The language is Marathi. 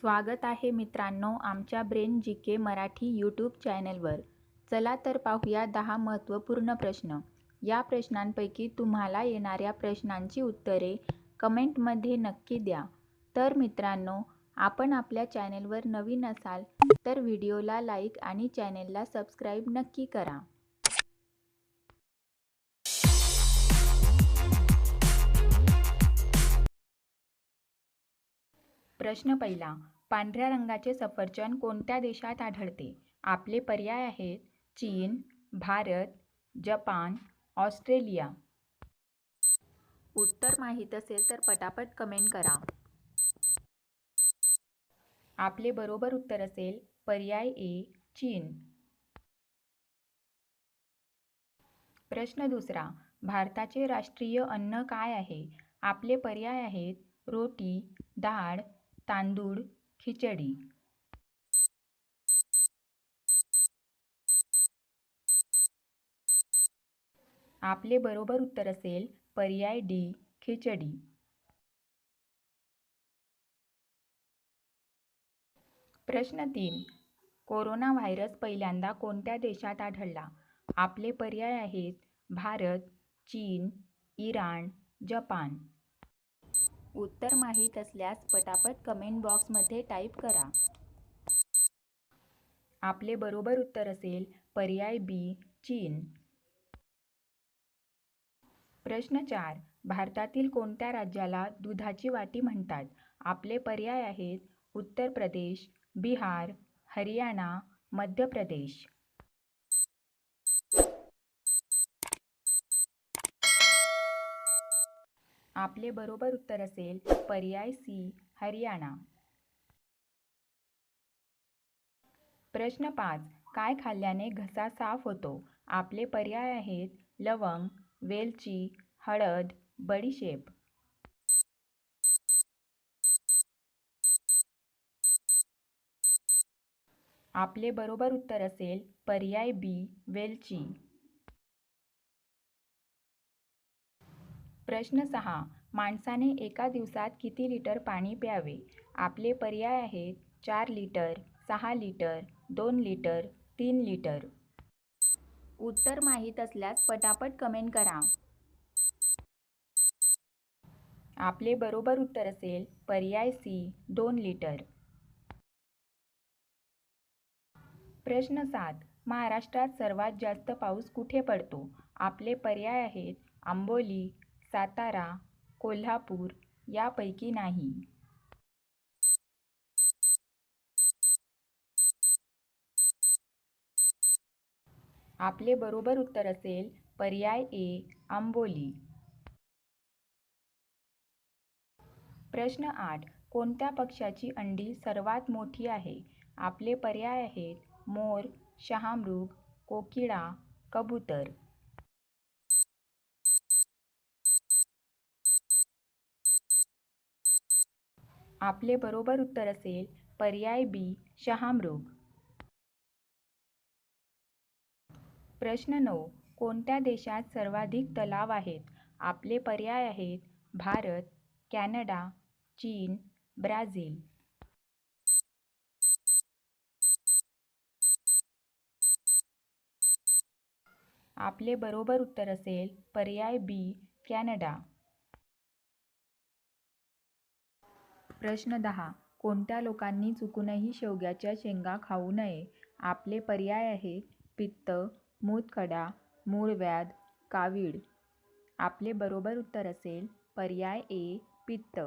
स्वागत आहे मित्रांनो आमच्या ब्रेन जी के मराठी यूट्यूब चॅनलवर. चला तर पाहूया 10 महत्त्वपूर्ण प्रश्न. या प्रश्नांपैकी तुम्हाला येणाऱ्या प्रश्नांची उत्तरे कमेंटमध्ये नक्की द्या. तर मित्रांनो, आपण आपल्या चॅनलवर नवीन असाल तर व्हिडिओला लाईक आणि चॅनलला सबस्क्राईब नक्की करा. प्रश्न पहिला. पांढऱ्या रंगाचे सफरचंद कोणत्या देशात आढळते? आपले पर्याय आहेत चीन, भारत, जपान, ऑस्ट्रेलिया. उत्तर माहीत असेल तर पटापट कमेंट करा. आपले बरोबर उत्तर असेल पर्याय ए, चीन. प्रश्न दुसरा. भारताचे राष्ट्रीय अन्न काय आहे? आपले पर्याय आहेत रोटी, डाळ, तांदूळ, खिचडी. आपले बरोबर उत्तर असेल पर्याय डी, खिचडी. प्रश्न 3. कोरोना व्हायरस पहिल्यांदा कोणत्या देशात आढळला? आपले पर्याय आहेत भारत, चीन, इराण, जपान. उत्तर माहीत असल्यास पटापट कमेंट बॉक्समध्ये टाईप करा. आपले बरोबर उत्तर असेल पर्याय बी, चीन. प्रश्न 4. भारतातील कोणत्या राज्याला दुधाची वाटी म्हणतात? आपले पर्याय आहेत उत्तर प्रदेश, बिहार, हरियाणा, मध्य प्रदेश. आपले बरोबर उत्तर असेल पर्याय सी, हरियाणा. प्रश्न 5. काय खाल्ल्याने घसा साफ होतो? आपले पर्याय आहेत लवंग, वेलची, हळद, बडीशेप. आपले बरोबर उत्तर असेल पर्याय बी, वेलची. प्रश्न 6. माणसाने एका दिवसात किती लिटर पाणी प्यावे? आपले पर्याय आहेत 4 लिटर, 6 लिटर, 2 लिटर, 3 लिटर. उत्तर माहीत असल्यास पटापट कमेंट करा. आपले बरोबर उत्तर असेल पर्याय सी, 2 लिटर. प्रश्न 7. महाराष्ट्रात सर्वात जास्त पाऊस कुठे पडतो? आपले पर्याय आहेत आंबोली, सातारा, कोल्हापूर यापैकी नाही. आपले बरोबर उत्तर असेल पर्याय ए, आंबोली. प्रश्न 8. कोणत्या पक्ष्याची अंडी सर्वात मोठी आहे? आपले पर्याय आहेत मोर, शहामृग, कोकिळा, कबूतर. आपले बरोबर उत्तर असेल पर्याय बी, शहामृग. प्रश्न 9. कोणत्या देशात सर्वाधिक तलाव आहेत? आपले पर्याय आहेत भारत, कॅनडा, चीन, ब्राझील. आपले बरोबर उत्तर असेल पर्याय बी, कॅनडा. प्रश्न 10. कोणत्या लोकांनी चुकूनही शेवग्याच्या शेंगा खाऊ नये? आपले पर्याय आहेत पित्त, मूतखडा, मूळव्याध, कावीळ. आपले बरोबर उत्तर असेल पर्याय ए, पित्त.